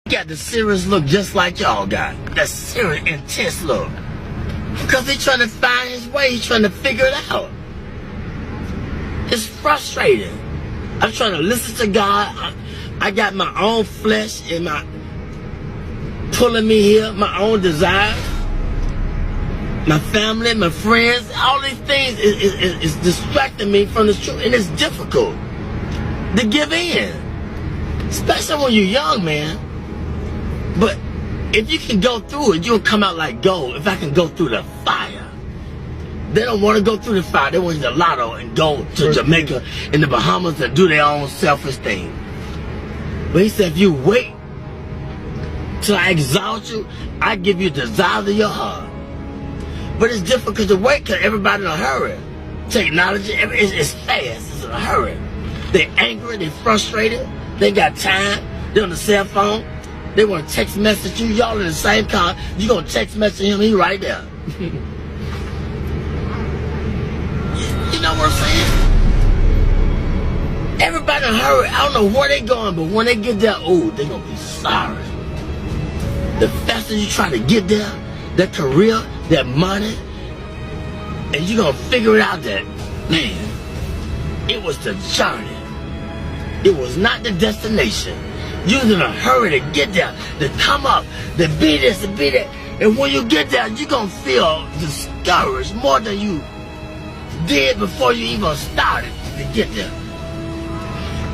got the serious look just like y'all got. That serious, intense look. Because he's trying to find his way. He's trying to figure it out. It's frustrating. I'm trying to listen to God. I got my own flesh and my pulling me here, my own desires, my family, my friends, all these things is distracting me from the truth, and it's difficult to give in, especially when you're young, man. But if you can go through it, you'll come out like gold. If I can go through the fire. They don't want to go through the fire. They want to hit the lotto and go to Jamaica and the Bahamas and do their own selfish thing. But he said, if you wait till I exalt you, I give you the desires of your heart. But it's difficult to wait because everybody's in a hurry. Technology, it's fast. It's in a hurry. They're angry. They're frustrated. They got time. They're on the cell phone. They want to text message you. Y'all in the same car. You going to text message him. He right there. You know what I'm saying? Everybody in a hurry. I don't know where they going, but when they get there, oh, they gonna be sorry. The faster you try to get there, that career, that money, and you gonna figure it out that, man, it was the journey. It was not the destination. You was in a hurry to get there, to come up, to be this, to be that. And when you get there, you gonna feel discouraged more than you did before you even started to get there.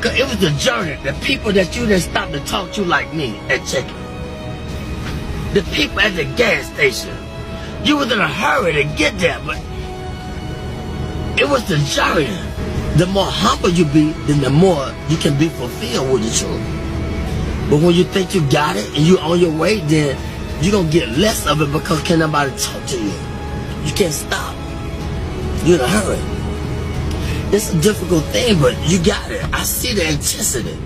Cause it was the journey, the people that you didn't stop to talk to like me at chicken. The people at the gas station. You was in a hurry to get there, but it was the journey. The more humble you be, then the more you can be fulfilled with the truth. But when you think you got it and you on your way, then you're gonna get less of it because can't nobody talk to you. You can't stop. You're in a hurry. It's a difficult thing, but you got it. I see the intensity.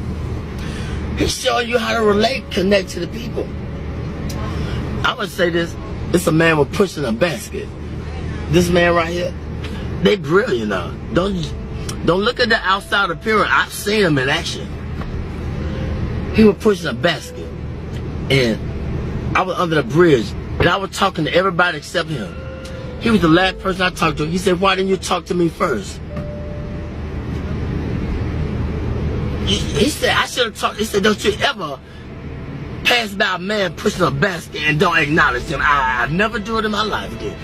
He's showing you how to relate, connect to the people. I would say this. It's a man with pushing a basket. This man right here, they brilliant now. Don't look at the outside appearance. I've seen him in action. He was pushing a basket, and I was under the bridge, and I was talking to everybody except him. He was the last person I talked to. He said, "Why didn't you talk to me first?" He said, "I should have talked." He said, "Don't you ever pass by a man pushing a basket and don't acknowledge him." I never do it in my life again.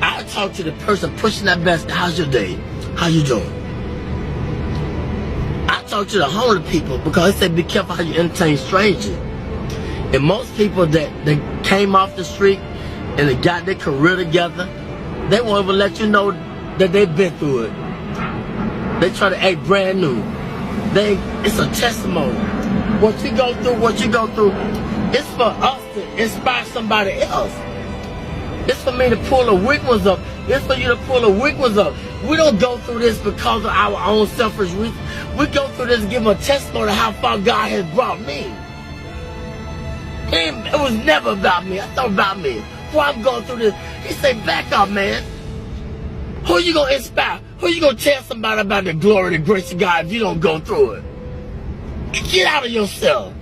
I talk to the person pushing that basket. How's your day? How you doing? I talk to the homeless people because they say be careful how you entertain strangers. And most people that came off the street and they got their career together, they won't even let you know that they've been through it. They try to act brand new. It's a testimony. What you go through, it's for us to inspire somebody else. It's for me to pull the weak ones up. It's for you to pull the weak ones up. We don't go through this because of our own selfish reasons. We go through this to give a testimony of how far God has brought me. It was never about me. I thought about me. Why I'm going through this. He said, back up, man. Who you going to inspire? Who you going to tell somebody about the glory, the grace of God if you don't go through it? Get out of yourself.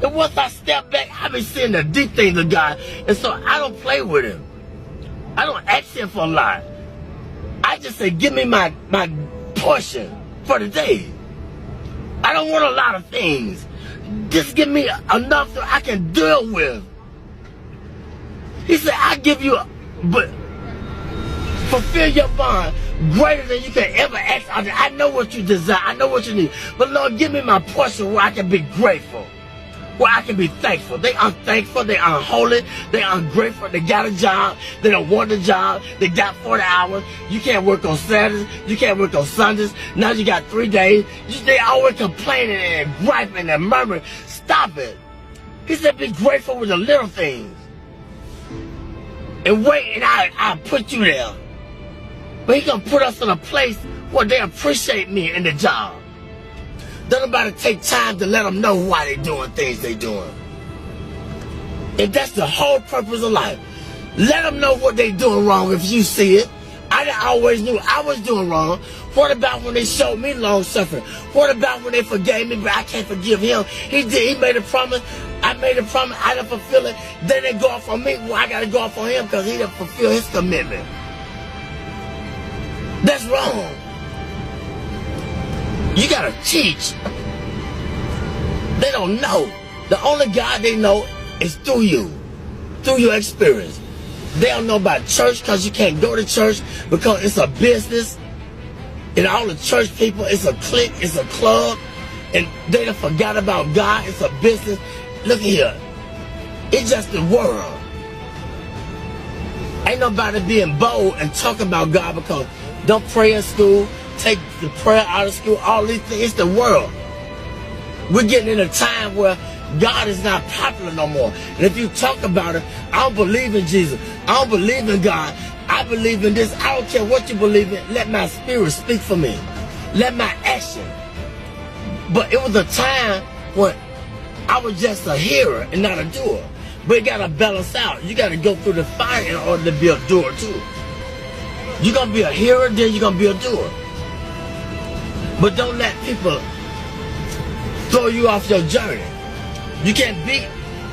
And once I step back, I be seeing the deep things of God. And so I don't play with him. I don't ask him for a lot. I just say, give me my portion for the day. I don't want a lot of things. Just give me enough so I can deal with. He said, I give you, but fulfill your bond greater than you can ever ask. I know what you desire. I know what you need. But Lord, give me my portion where I can be grateful. Where I can be thankful. They unthankful. They unholy. They ungrateful. They got a job. They don't want the job. They got 40 hours. You can't work on Saturdays. You can't work on Sundays. Now you got 3 days. They always complaining and griping and murmuring. Stop it. He said be grateful with the little things. And wait, and I put you there. But he gonna put us in a place where they appreciate me in the job. Don't nobody take time to let them know why they doing things they doing. And that's the whole purpose of life. Let them know what they doing wrong if you see it. I always knew I was doing wrong. What about when they showed me long suffering? What about when they forgave me but I can't forgive him? He made a promise. I made a promise, I didn't fulfill it. Then they go off on me. Well, I got to go off on him because he didn't fulfill his commitment. That's wrong. You got to teach. They don't know. The only God they know is through you, through your experience. They don't know about church because you can't go to church because it's a business. And all the church people, it's a clique, it's a club. And they done forgot about God. It's a business. Look here. It's just the world. Ain't nobody being bold and talking about God because don't pray in school, take the prayer out of school, all these things. It's the world. We're getting in a time where God is not popular no more. And if you talk about it, I don't believe in Jesus. I don't believe in God. I believe in this. I don't care what you believe in. Let my spirit speak for me. Let my action. But it was a time when I was just a hearer and not a doer. But it got to balance out. You got to go through the fire in order to be a doer too. You're going to be a hearer, then you're going to be a doer. But don't let people throw you off your journey. You can't beat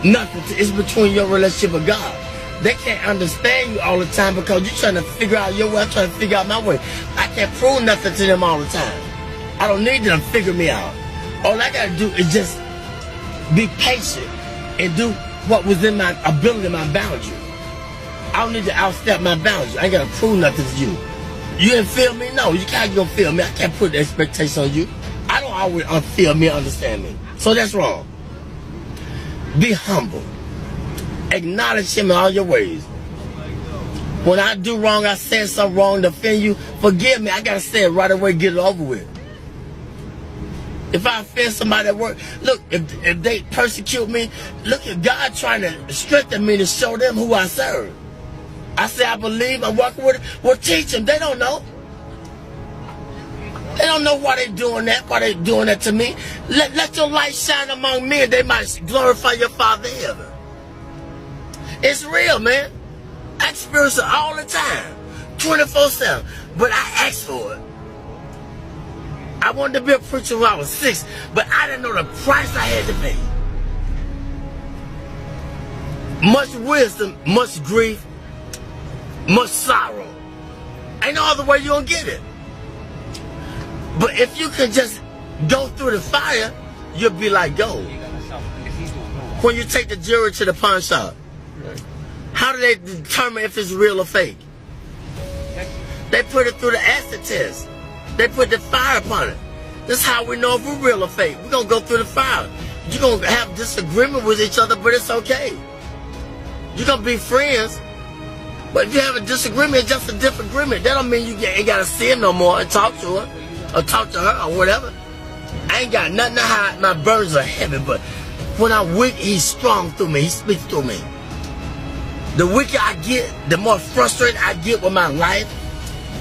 nothing. It's between your relationship with God. They can't understand you all the time because you're trying to figure out your way. I'm trying to figure out my way. I can't prove nothing to them all the time. I don't need them to figure me out. All I got to do is just be patient and do what was in my ability, my boundary. I don't need to outstep my boundaries. I ain't got to prove nothing to you. You didn't feel me? No, you can't go feel me. I can't put the expectation on you. I don't always feel me, understand me. So that's wrong. Be humble. Acknowledge him in all your ways. When I do wrong, I said something wrong to offend you, forgive me. I got to say it right away, get it over with. If I offend somebody at work, look, if they persecute me, look at God trying to strengthen me to show them who I serve. I say I believe, I'm walking with it. Well, teach them. They don't know. They don't know why they're doing that to me. Let your light shine among men. They might glorify your Father in heaven. It's real, man. I experience it all the time, 24/7. But I asked for it. I wanted to be a preacher when I was 6, but I didn't know the price I had to pay. Much wisdom, much grief, much sorrow. Ain't no other way you're gonna get it. But if you can just go through the fire, you'll be like gold. When you take the jewelry to the pawn shop, how do they determine if it's real or fake? They put it through the acid test. They put the fire upon it. This is how we know if we're real or fake. We're going to go through the fire. You're going to have disagreement with each other, but it's okay. You're going to be friends. But if you have a disagreement, it's just a different agreement. That don't mean you ain't got to see him no more and talk to her or talk to her or whatever. I ain't got nothing to hide. My burdens are heavy, but when I'm weak, he's strong through me. He speaks through me. The weaker I get, the more frustrated I get with my life.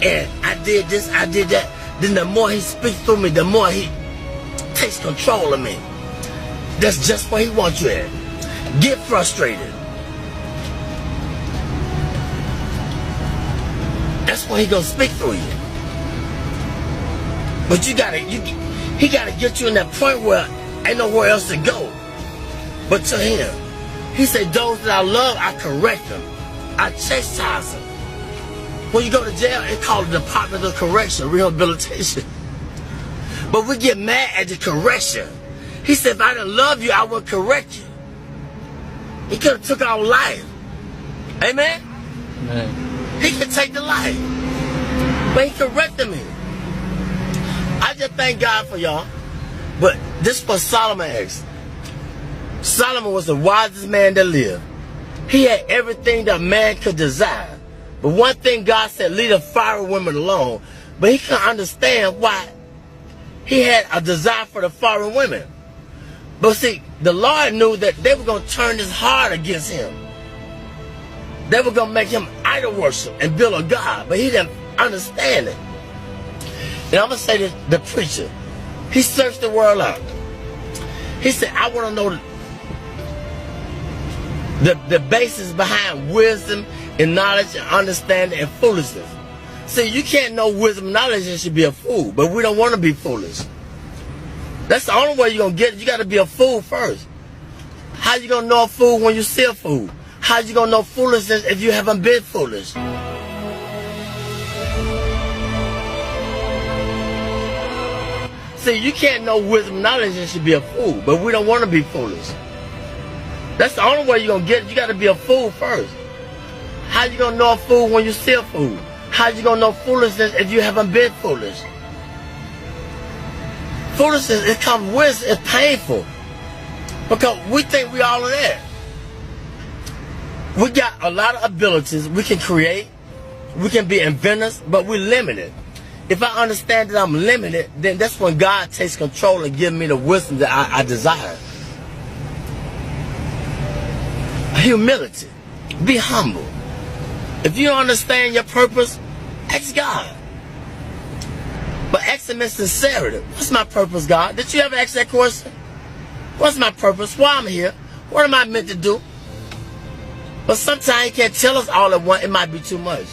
And I did this, I did that. Then the more he speaks through me, the more he takes control of me. That's just where he wants you at. Get frustrated. That's when he gonna speak through you. But he gotta get you in that point where ain't nowhere else to go but to him. He said, those that I love, I correct them. I chastise them. When you go to jail, it's called the Department of Correction, Rehabilitation. But we get mad at the correction. He said, if I didn't love you, I would correct you. He could have took our life. Amen? Amen. He could take the life. But he corrected me. I just thank God for y'all. But this was Solomon asked. Solomon was the wisest man that lived. He had everything that man could desire. But one thing God said, leave the foreign women alone. But he couldn't understand why he had a desire for the foreign women. But see, the Lord knew that they were going to turn his heart against him. They were going to make him idol worship and build a God. But he didn't understand it. And I'm going to say this, the preacher, he searched the world out. He said, I want to know the basis behind wisdom and knowledge and understanding and foolishness. See, you can't know wisdom and knowledge and should be a fool, but we don't want to be foolish. That's the only way you're going to get it. You got to be a fool first. How you gonna know a fool when you see a fool? How you gonna know foolishness if you haven't been foolish? See, you can't know wisdom, knowledge, and should be a fool, but we don't want to be foolish. That's the only way you're gonna get it. You gotta be a fool first. How you gonna know a fool when you see a fool? How you gonna know foolishness if you haven't been foolish? Foolishness, it comes with, it's painful. Because we think we all of that. We got a lot of abilities. We can create. We can be inventors, but we're limited. If I understand that I'm limited, then that's when God takes control and gives me the wisdom that I desire. Humility. Be humble. If you don't understand your purpose, ask God. But ask Him in sincerity. What's my purpose, God? Did you ever ask that question? What's my purpose? Why I'm here? What am I meant to do? But sometimes He can't tell us all at once. It might be too much.